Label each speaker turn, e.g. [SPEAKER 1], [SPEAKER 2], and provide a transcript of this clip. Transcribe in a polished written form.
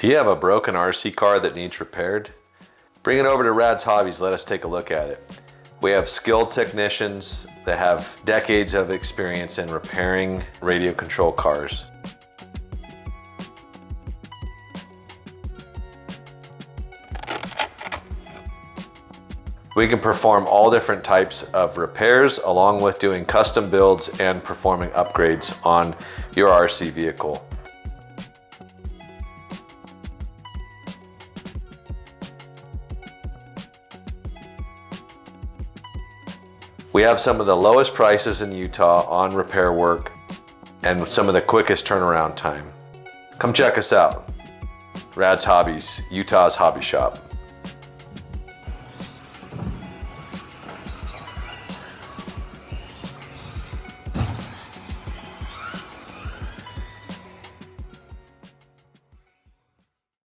[SPEAKER 1] Do you have a broken RC car that needs repaired? Bring it over to Radz Hobbies, let us take a look at it. We have skilled technicians that have decades of experience in repairing radio control cars. We can perform all different types of repairs along with doing custom builds and performing upgrades on your RC vehicle. We have some of the lowest prices in Utah on repair work and some of the quickest turnaround time. Come check us out. Radz Hobbies, Utah's hobby shop.